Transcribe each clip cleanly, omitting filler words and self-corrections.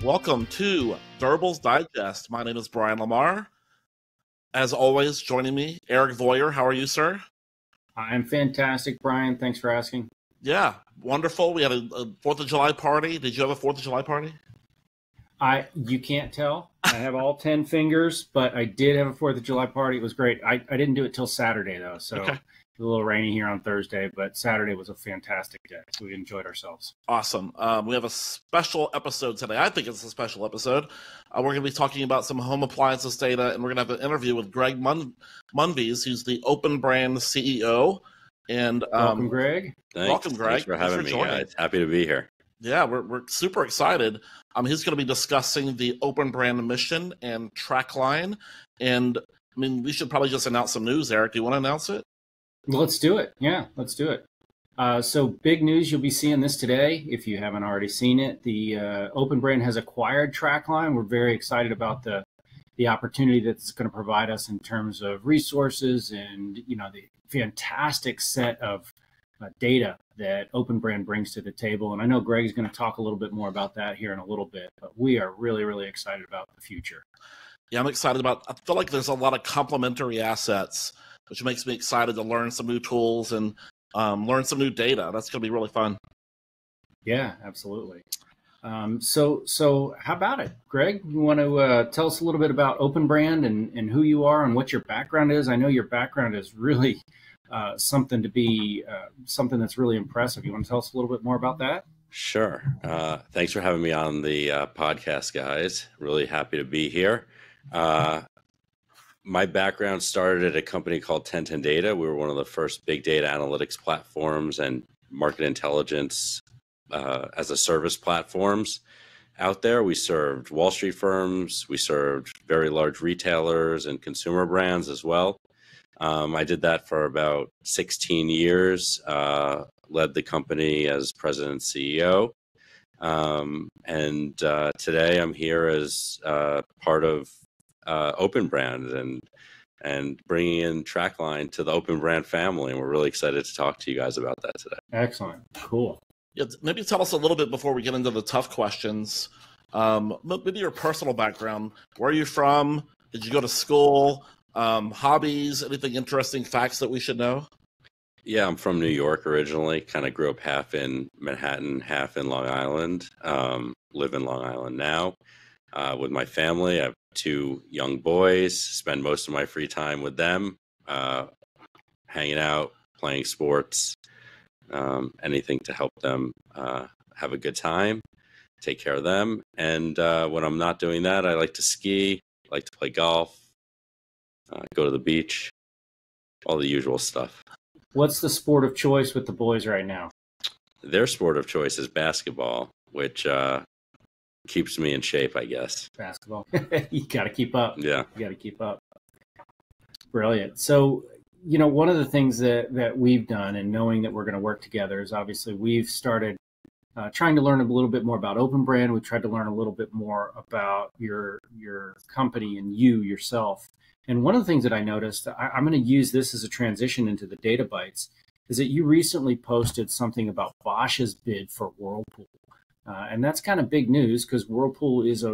Welcome to Durables Digest. My name is Brian Lamar. As always, joining me, Eric Voyer. How are you, sir? I'm fantastic, Brian. Thanks for asking. Yeah, wonderful. We had a 4th of July party. Did you have a 4th of July party? You can't tell. I have all 10 fingers, but I did have a 4th of July party. It was great. I didn't do it till Saturday, though, so Okay. It was a little rainy here on Thursday, but Saturday was a fantastic day, so we enjoyed ourselves. Awesome. We have a special episode today. I think it's a special episode. We're going to be talking about some home appliances data, and we're going to have an interview with Greg Munves, who's the OpenBrand CEO. And welcome, Greg. Welcome, Greg. Thanks for having me, guys. Happy to be here. Yeah, we're super excited. He's going to be discussing the OpenBrand mission and TraQline. And I mean, we should probably just announce some news, Eric. Do you want to announce it? Let's do it. Yeah, let's do it. So big news, you'll be seeing this today if you haven't already seen it. The OpenBrand has acquired TraQline. We're very excited about the opportunity that it's going to provide us in terms of resources and the fantastic set of data that OpenBrand brings to the table. And I know Greg is going to talk a little bit more about that here in a little bit, but we are really, really excited about the future. Yeah, I'm excited I feel like there's a lot of complementary assets, which makes me excited to learn some new tools and learn some new data. That's going to be really fun. Yeah, absolutely. So how about it, Greg? You want to tell us a little bit about OpenBrand and who you are and what your background is? I know your background is really something that's really impressive. You want to tell us a little bit more about that? Sure. Thanks for having me on the podcast, guys. Really happy to be here. My background started at a company called 1010 Data. We were one of the first big data analytics platforms and market intelligence as a service platforms out there. We served Wall Street firms. We served very large retailers and consumer brands as well. I did that for about 16 years, led the company as president and CEO. And today I'm here as part of OpenBrand and bringing in TraQline to the OpenBrand family. And we're really excited to talk to you guys about that today. Excellent. Cool. Yeah, maybe tell us a little bit before we get into the tough questions. Maybe your personal background. Where are you from? Did you go to school? Hobbies? Anything interesting? Facts that we should know? Yeah, I'm from New York originally. Kind of grew up half in Manhattan, half in Long Island. Live in Long Island now with my family. I have 2 young boys. Spend most of my free time with them, hanging out, playing sports, anything to help them have a good time, take care of them. And when I'm not doing that, I like to ski, like to play golf, go to the beach, all the usual stuff. What's the sport of choice with the boys right now? Their sport of choice is basketball, which keeps me in shape, I guess. Basketball. You got to keep up. Yeah. You got to keep up. Brilliant. So, one of the things that we've done, and knowing that we're going to work together, is obviously we've started trying to learn a little bit more about OpenBrand. We've tried to learn a little bit more about your company and you yourself. And one of the things that I noticed, I'm going to use this as a transition into the data bites, is that you recently posted something about Bosch's bid for Whirlpool. And that's kind of big news because Whirlpool is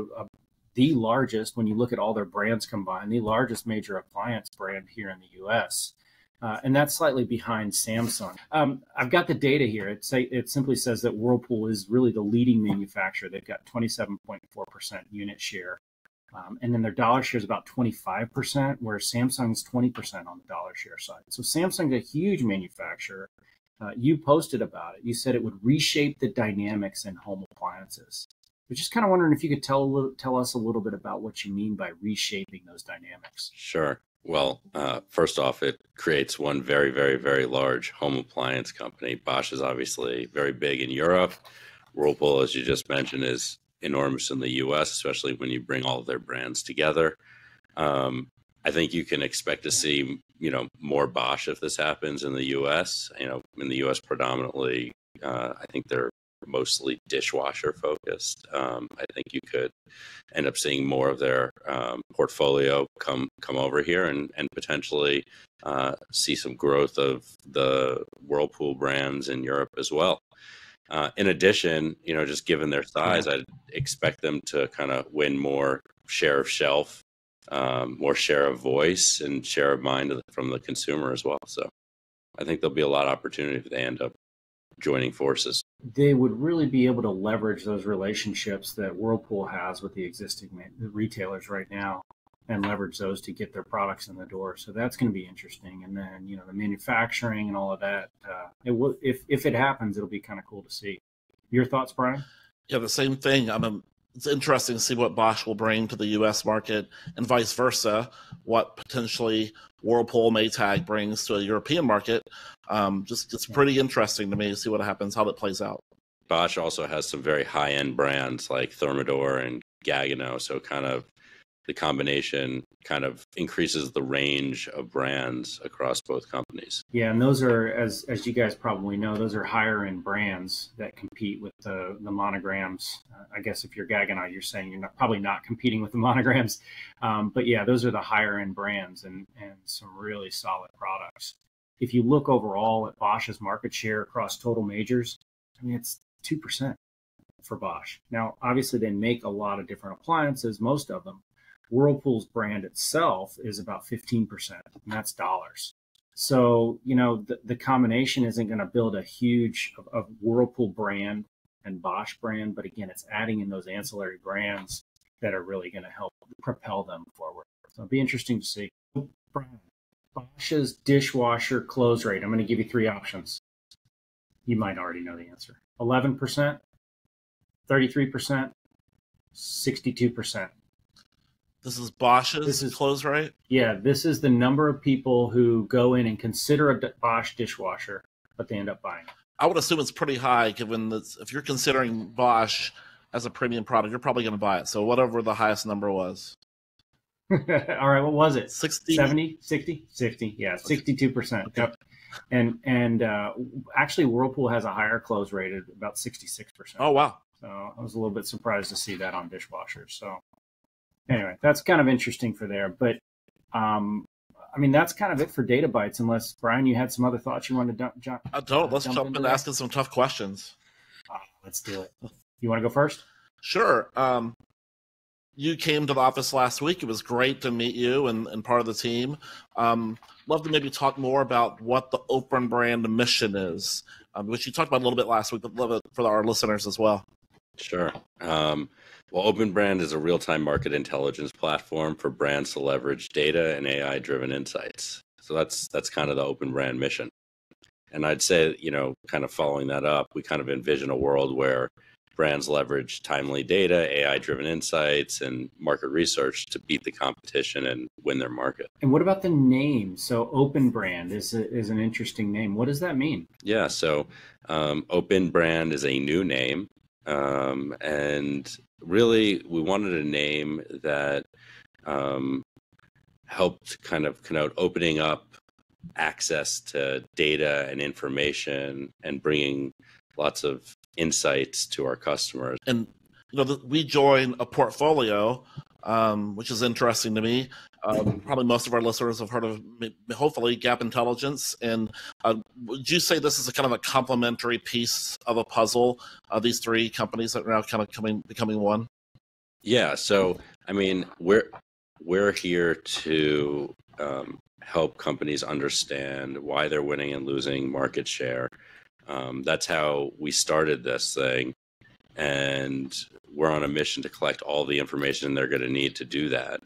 the largest, when you look at all their brands combined, the largest major appliance brand here in the U.S. And that's slightly behind Samsung. I've got the data here. It simply says that Whirlpool is really the leading manufacturer. They've got 27.4% unit share. And then their dollar share is about 25%, where Samsung's 20% on the dollar share side. So Samsung's a huge manufacturer. You posted about it. You said it would reshape the dynamics in home appliances. We're just kind of wondering if you could tell us a little bit about what you mean by reshaping those dynamics. Sure. Well, first off, it creates one very, very, very large home appliance company. Bosch is obviously very big in Europe. Whirlpool, as you just mentioned, is enormous in the U.S., especially when you bring all of their brands together. I think you can expect to see, more Bosch if this happens in the U.S. In the U.S. predominantly, I think they're mostly dishwasher focused. I think you could end up seeing more of their portfolio come over here and potentially see some growth of the Whirlpool brands in Europe as well. In addition, just given their size, I'd expect them to kind of win more share of shelf, more share of voice, and share of mind from the consumer as well. So I think there'll be a lot of opportunity if they end up joining forces. They would really be able to leverage those relationships that Whirlpool has with the existing retailers right now and leverage those to get their products in the door. So that's going to be interesting. And then, the manufacturing and all of that, if it happens, it'll be kind of cool to see. Your thoughts, Brian? Yeah, the same thing. It's interesting to see what Bosch will bring to the U.S. market and vice versa, what potentially Whirlpool Maytag brings to a European market. It's pretty interesting to me to see what happens, how that plays out. Bosch also has some very high-end brands like Thermador and Gaggenau, so kind of the combination kind of increases the range of brands across both companies. Yeah, and those are, as you guys probably know, those are higher end brands that compete with the monograms. I guess if you're Gaggenau, you're saying you're probably not competing with the monograms. But yeah, those are the higher end brands and some really solid products. If you look overall at Bosch's market share across total majors, it's 2% for Bosch. Now, obviously they make a lot of different appliances, most of them. Whirlpool's brand itself is about 15%, and that's dollars. So, the combination isn't going to build a huge of Whirlpool brand and Bosch brand, but again, it's adding in those ancillary brands that are really going to help propel them forward. So it'll be interesting to see. Brian, Bosch's dishwasher close rate. I'm going to give you 3 options. You might already know the answer. 11%, 33%, 62%. This is Bosch's close rate? Yeah, this is the number of people who go in and consider a Bosch dishwasher, but they end up buying it. I would assume it's pretty high, given that if you're considering Bosch as a premium product, you're probably going to buy it. So whatever the highest number was. All right, what was it? 60? 70? 60? 60, yeah, 62%. Okay. Yep. And actually, Whirlpool has a higher close rate at about 66%. Oh, wow. So I was a little bit surprised to see that on dishwashers. So anyway, that's kind of interesting for there. But, that's kind of it for Data Bytes, unless, Brian, you had some other thoughts you wanted to jump I don't. Let's jump into asking some tough questions. Let's do it. You want to go first? Sure. You came to the office last week. It was great to meet you and part of the team. Love to maybe talk more about what the OpenBrand mission is, which you talked about a little bit last week, but love it for our listeners as well. Sure. Well, OpenBrand is a real-time market intelligence platform for brands to leverage data and AI-driven insights. So that's kind of the OpenBrand mission. And I'd say, kind of following that up, we kind of envision a world where brands leverage timely data, AI-driven insights, and market research to beat the competition and win their market. And what about the name? So OpenBrand is an interesting name. What does that mean? Yeah, so OpenBrand is a new name. And really, we wanted a name that helped kind of connote opening up access to data and information and bringing lots of insights to our customers. And we join a portfolio, which is interesting to me. Probably most of our listeners have heard of, hopefully, Gap Intelligence. And would you say this is a kind of a complementary piece of a puzzle of these 3 companies that are now kind of becoming one? Yeah. So, we're here to help companies understand why they're winning and losing market share. That's how we started this thing. And we're on a mission to collect all the information they're going to need to do that.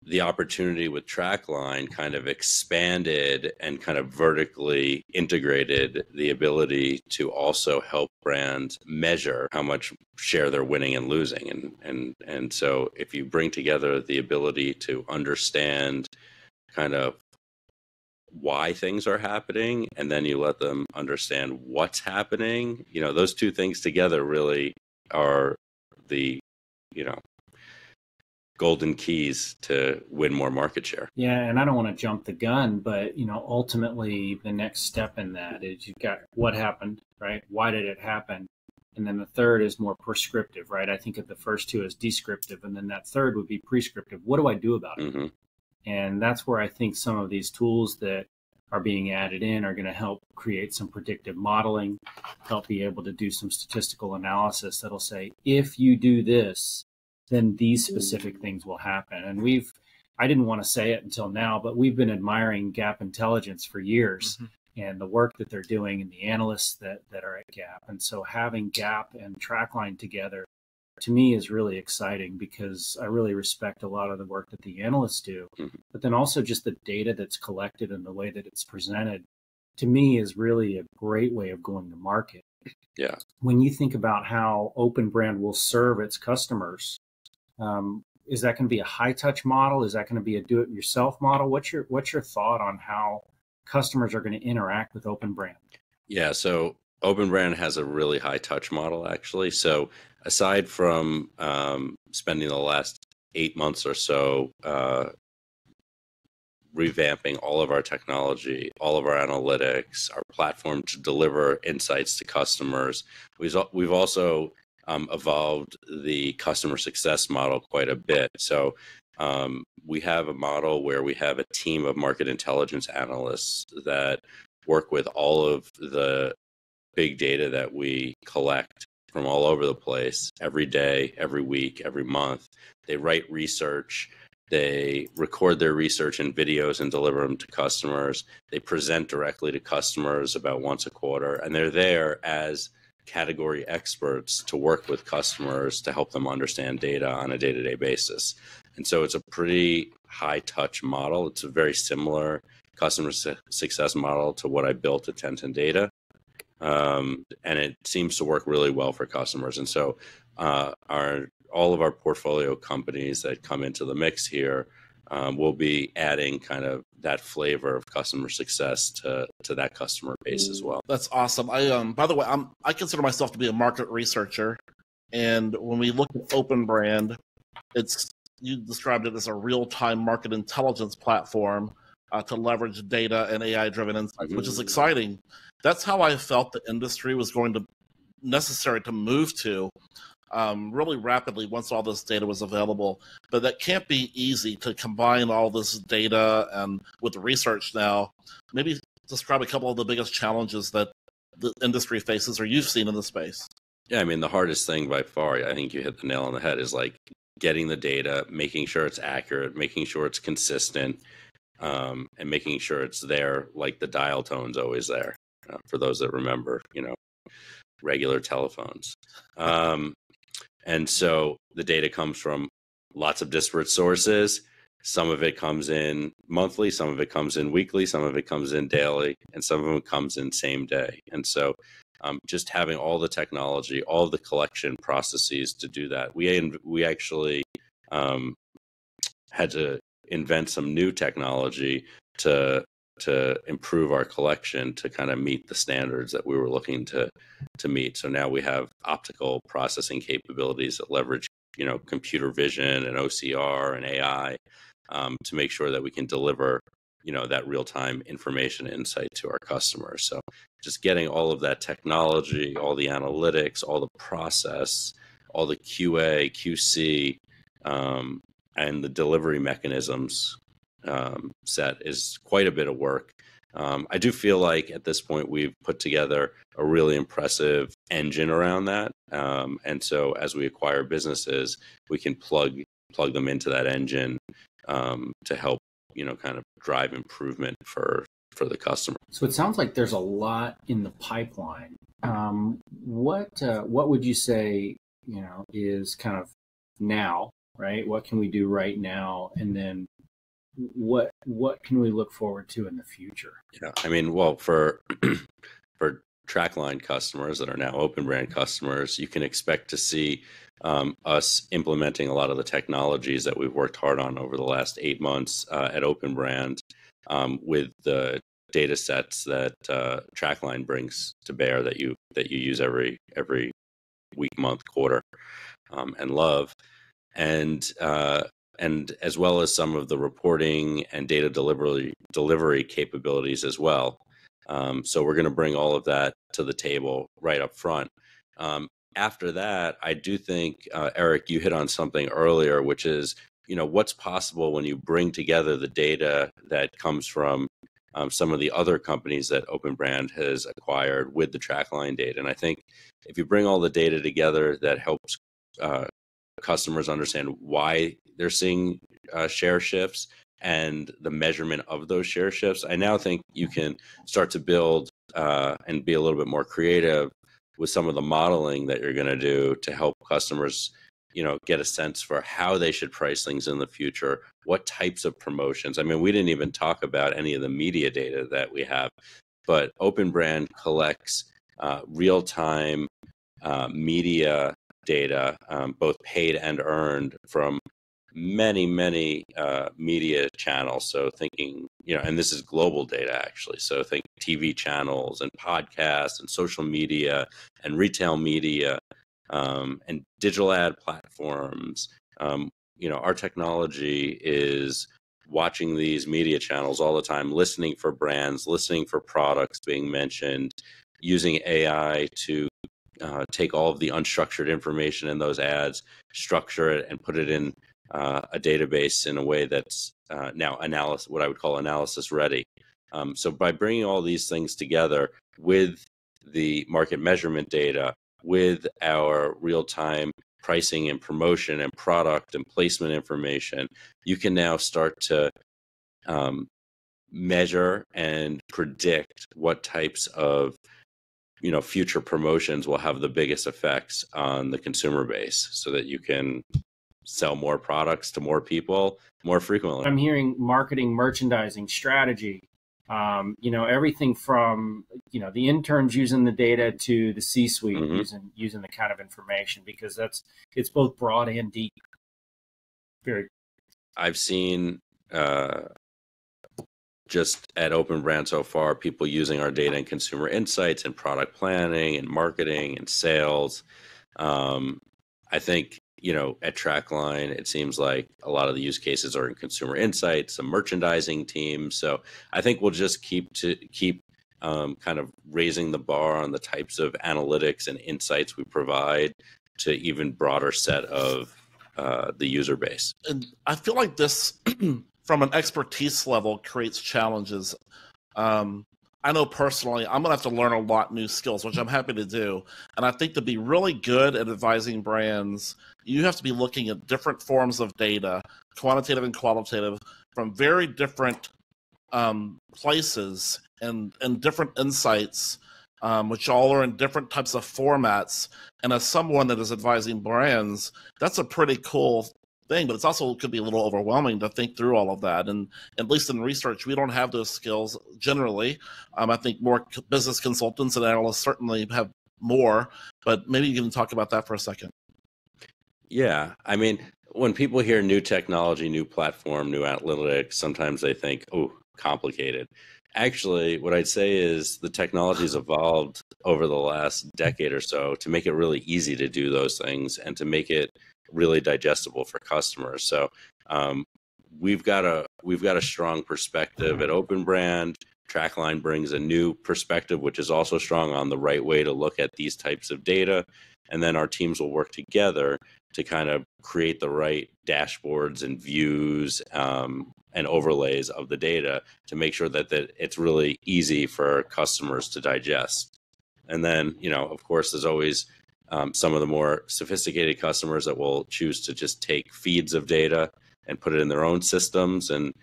The opportunity with TraQline kind of expanded and kind of vertically integrated the ability to also help brands measure how much share they're winning and losing. And so if you bring together the ability to understand kind of why things are happening, and then you let them understand what's happening, those 2 things together really are the, golden keys to win more market share. Yeah, and I don't want to jump the gun, but ultimately the next step in that is you've got what happened, right? Why did it happen? And then the third is more prescriptive, right? I think of the first 2 as descriptive, and then that third would be prescriptive. What do I do about it? Mm-hmm. And that's where I think some of these tools that are being added in are going to help create some predictive modeling, help be able to do some statistical analysis that'll say, if you do this, then these specific things will happen. And I didn't want to say it until now, but we've been admiring Gap Intelligence for years and the work that they're doing and the analysts that are at Gap. And so having Gap and TraQline together, to me, is really exciting because I really respect a lot of the work that the analysts do, but then also just the data that's collected and the way that it's presented, to me, is really a great way of going to market. Yeah. When you think about how OpenBrand will serve its customers, is that going to be a high touch model? Is that going to be a do it yourself model? What's your thought on how customers are going to interact with OpenBrand? Yeah. So OpenBrand has a really high touch model, actually. So aside from spending the last 8 months or so revamping all of our technology, all of our analytics, our platform to deliver insights to customers, we've also evolved the customer success model quite a bit. So we have a model where we have a team of market intelligence analysts that work with all of the big data that we collect from all over the place every day, every week, every month. They write research. They record their research in videos and deliver them to customers. They present directly to customers about once a quarter, and they're there as category experts to work with customers to help them understand data on a day-to-day basis. And so it's a pretty high touch model. It's a very similar customer success model to what I built at 1010 Data. And it seems to work really well for customers. And so all of our portfolio companies that come into the mix here will be adding kind of that flavor of customer success to that customer base as well. That's awesome. By the way, I consider myself to be a market researcher, and when we look at OpenBrand, you described it as a real-time market intelligence platform to leverage data and AI-driven insights, which is exciting. That's how I felt the industry was necessary to move to really rapidly once all this data was available. But that can't be easy to combine all this data and with research now. Maybe describe a couple of the biggest challenges that the industry faces or you've seen in the space. Yeah, I mean, the hardest thing by far, I think you hit the nail on the head, is like getting the data, making sure it's accurate, making sure it's consistent, and making sure it's there like the dial tone's always there, for those that remember, regular telephones. And so the data comes from lots of disparate sources. Some of it comes in monthly, some of it comes in weekly, some of it comes in daily, and some of it comes in same day. And so just having all the technology, all of the collection processes to do that. We actually had to invent some new technology to improve our collection to kind of meet the standards that we were looking to meet. So now we have optical processing capabilities that leverage, computer vision and OCR and AI to make sure that we can deliver, that real-time information insight to our customers. So just getting all of that technology, all the analytics, all the process, all the QA, QC, and the delivery mechanisms set is quite a bit of work. I do feel like at this point we've put together a really impressive engine around that. And so as we acquire businesses, we can plug them into that engine to help, kind of drive improvement for the customer. So it sounds like there's a lot in the pipeline. What would you say, is kind of now, right? What can we do right now? And then what can we look forward to in the future? Yeah, I mean, well, for TraQline customers that are now OpenBrand customers, you can expect to see us implementing a lot of the technologies that we've worked hard on over the last 8 months at OpenBrand with the data sets that TraQline brings to bear that you use every week, month, quarter, and love. And as well as some of the reporting and data delivery capabilities as well. So we're going to bring all of that to the table right up front. After that, I do think, Eric, you hit on something earlier, which is, what's possible when you bring together the data that comes from some of the other companies that OpenBrand has acquired with the TraQline data. And I think if you bring all the data together, that helps customers understand why they're seeing share shifts and the measurement of those share shifts. I now think you can start to build and be a little bit more creative with some of the modeling that you're going to do to help customers, get a sense for how they should price things in the future, what types of promotions. I mean, we didn't even talk about any of the media data that we have, but OpenBrand collects real-time media data, both paid and earned, from many media channels. So thinking, and this is global data actually, so think TV channels and podcasts and social media and retail media, and digital ad platforms. Our technology is watching these media channels all the time, listening for brands, listening for products being mentioned, using AI to take all of the unstructured information in those ads, structure it, and put it in a database in a way that's now what I would call analysis ready. So by bringing all these things together with the market measurement data, with our real-time pricing and promotion and product and placement information, you can now start to measure and predict what types of future promotions will have the biggest effects on the consumer base, so that you can sell more products to more people more frequently. I'm hearing marketing, merchandising, strategy, everything from, the interns using the data to the C-suite using the kind of information, because it's both broad and deep. I've seen just at OpenBrand so far, people using our data and consumer insights and product planning and marketing and sales. I think, at TraQline, it seems like a lot of the use cases are in consumer insights, some merchandising teams. So I think we'll just keep kind of raising the bar on the types of analytics and insights we provide to even broader set of the user base. And I feel like this, from an expertise level, creates challenges. I know personally, I'm going to have to learn a lot new skills, which I'm happy to do. And I think to be really good at advising brands, you have to be looking at different forms of data, quantitative and qualitative, from very different places and different insights, which all are in different types of formats. And as someone that is advising brands, that's a pretty cool thing, but it's also could be a little overwhelming to think through all of that. And at least in research, we don't have those skills generally. I think more business consultants and analysts certainly have more, but maybe you can talk about that for a second. Yeah. I mean, when people hear new technology, new platform, new analytics, sometimes they think, oh, complicated. Actually, what I'd say is the technology's evolved over the last decade or so to make it really easy to do those things and to make it really digestible for customers. So we've got a strong perspective at OpenBrand. TraQline brings a new perspective, which is also strong on the right way to look at these types of data. And then our teams will work together to kind of create the right dashboards and views and overlays of the data to make sure that it's really easy for customers to digest. And then, of course, there's always some of the more sophisticated customers that will choose to just take feeds of data and put it in their own systems. And,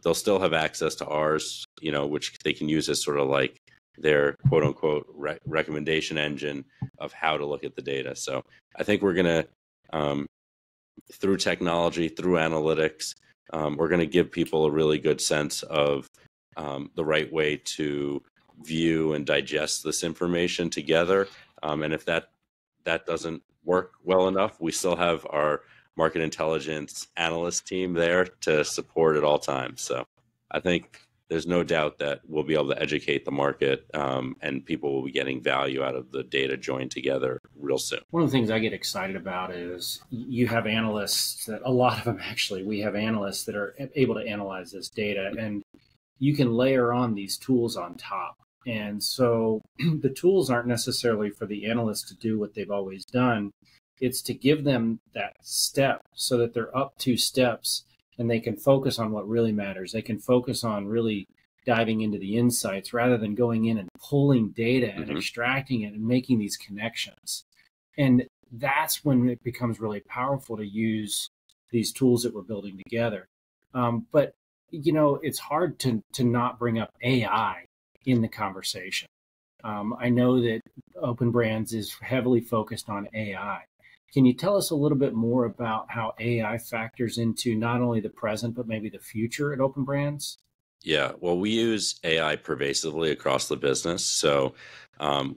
they'll still have access to ours, which they can use as sort of like their quote unquote recommendation engine of how to look at the data. So I think we're going to, through technology, through analytics, we're going to give people a really good sense of the right way to view and digest this information together. And if that doesn't work well enough, we still have our market intelligence analyst team there to support at all times. So I think there's no doubt that we'll be able to educate the market and people will be getting value out of the data joined together real soon. One of the things I get excited about is you have analysts, a lot of them actually, we have analysts that are able to analyze this data, and you can layer on these tools on top. And so the tools aren't necessarily for the analysts to do what they've always done. It's to give them that step so that they're up 2 steps and they can focus on what really matters. They can focus on really diving into the insights rather than going in and pulling data and Mhm. extracting it and making these connections. And that's when it becomes really powerful to use these tools that we're building together. But it's hard to not bring up AI in the conversation. I know that OpenBrands is heavily focused on AI. Can you tell us a little bit more about how AI factors into not only the present, but maybe the future at OpenBrands? Yeah, well, we use AI pervasively across the business. So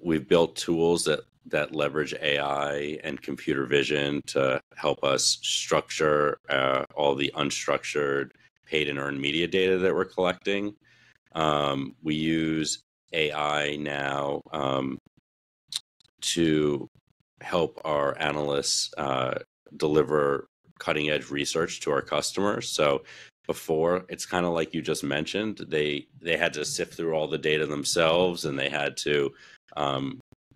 we've built tools that leverage AI and computer vision to help us structure all the unstructured paid and earned media data that we're collecting. We use AI now to help our analysts deliver cutting edge research to our customers. So before, it's kind of like you just mentioned, they had to sift through all the data themselves, and they had to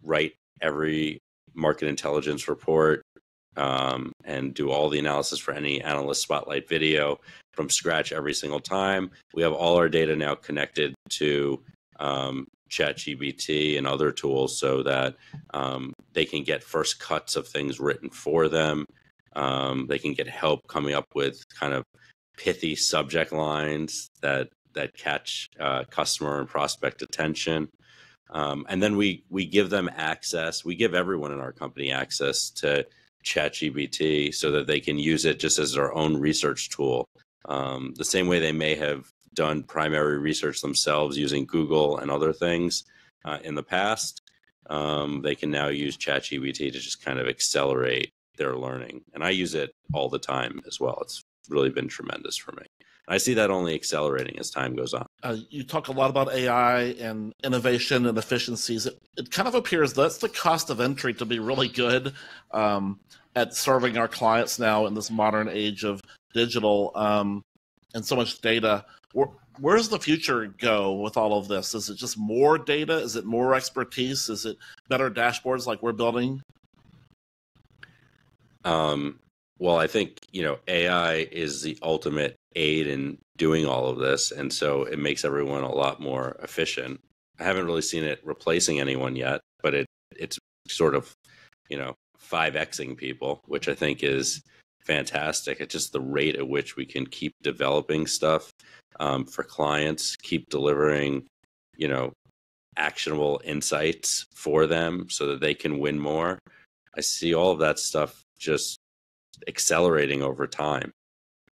write every market intelligence report and do all the analysis for any analyst spotlight video from scratch every single time. We have all our data now connected to ChatGPT and other tools so that they can get first cuts of things written for them. They can get help coming up with kind of pithy subject lines that catch customer and prospect attention. And then we give them access. We give everyone in our company access to ChatGPT so that they can use it just as their own research tool. The same way they may have done primary research themselves using Google and other things in the past, they can now use ChatGPT to just kind of accelerate their learning. And I use it all the time as well. It's really been tremendous for me. I see that only accelerating as time goes on. You talk a lot about AI and innovation and efficiencies. It kind of appears that's the cost of entry to be really good at serving our clients now in this modern age of digital and so much data. Where does the future go with all of this? Is it just more data? Is it more expertise? Is it better dashboards like we're building? Well, I think, AI is the ultimate aid in doing all of this. And so it makes everyone a lot more efficient. I haven't really seen it replacing anyone yet, but it's sort of, 5Xing people, which I think is fantastic. It's just the rate at which we can keep developing stuff for clients, keep delivering, actionable insights for them so that they can win more. I see all of that stuff just accelerating over time.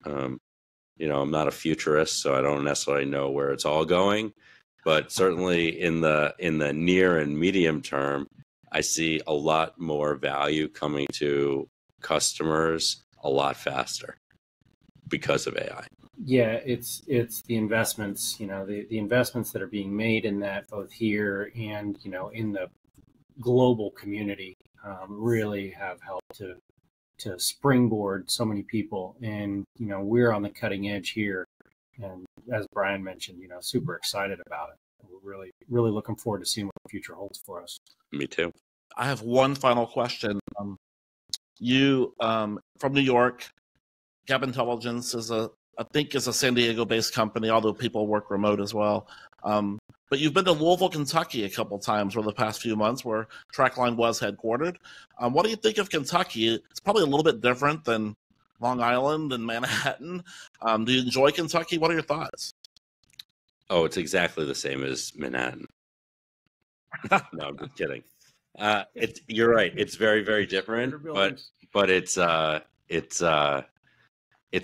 I'm not a futurist, so I don't necessarily know where it's all going, but certainly in the near and medium term, I see a lot more value coming to customers a lot faster because of AI. Yeah, it's the investments, the investments that are being made in that both here and, in the global community really have helped to springboard so many people. And, we're on the cutting edge here. And as Brian mentioned, super excited about it. We're really, really looking forward to seeing what the future holds for us. Me too. I have one final question. You from New York, Gap Intelligence is I think is a San Diego-based company, although people work remote as well. But you've been to Louisville, Kentucky a couple times over the past few months where TraQline was headquartered. What do you think of Kentucky? It's probably a little bit different than Long Island and Manhattan. Do you enjoy Kentucky? What are your thoughts? Oh, it's exactly the same as Manhattan. No, I'm just kidding. You're right. It's very, very different, but it's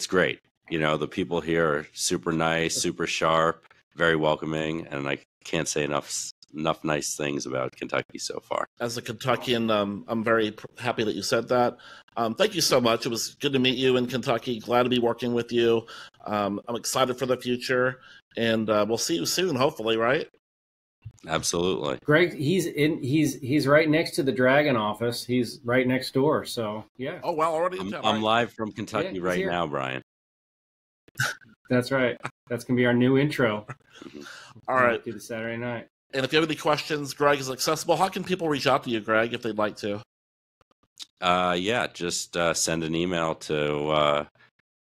great. The people here are super nice, super sharp, very welcoming, and I can't say enough nice things about Kentucky so far. As a Kentuckian, I'm very happy that you said that. Thank you so much. It was good to meet you in Kentucky. Glad to be working with you. I'm excited for the future, and we'll see you soon, hopefully, right? Absolutely. Greg, he's right next to the Dragon office. He's right next door. So yeah. Oh well, already. I'm live from Kentucky right now, Brian. That's right. That's gonna be our new intro. All right. Do the Saturday night. And if you have any questions, Greg is accessible. How can people reach out to you, Greg, if they'd like to? Yeah, just send an email to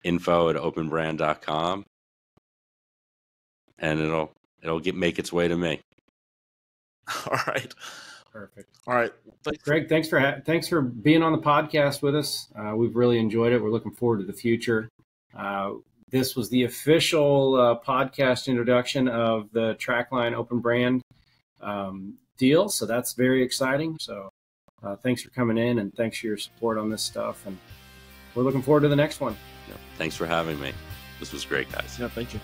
info@openbrand.com, and it'll make its way to me. All right. Perfect. All right. Thanks. Greg, thanks for being on the podcast with us. We've really enjoyed it. We're looking forward to the future. This was the official podcast introduction of the TraQline OpenBrand deal. So that's very exciting. So thanks for coming in, and thanks for your support on this stuff. And we're looking forward to the next one. Thanks for having me. This was great, guys. Yeah, thank you.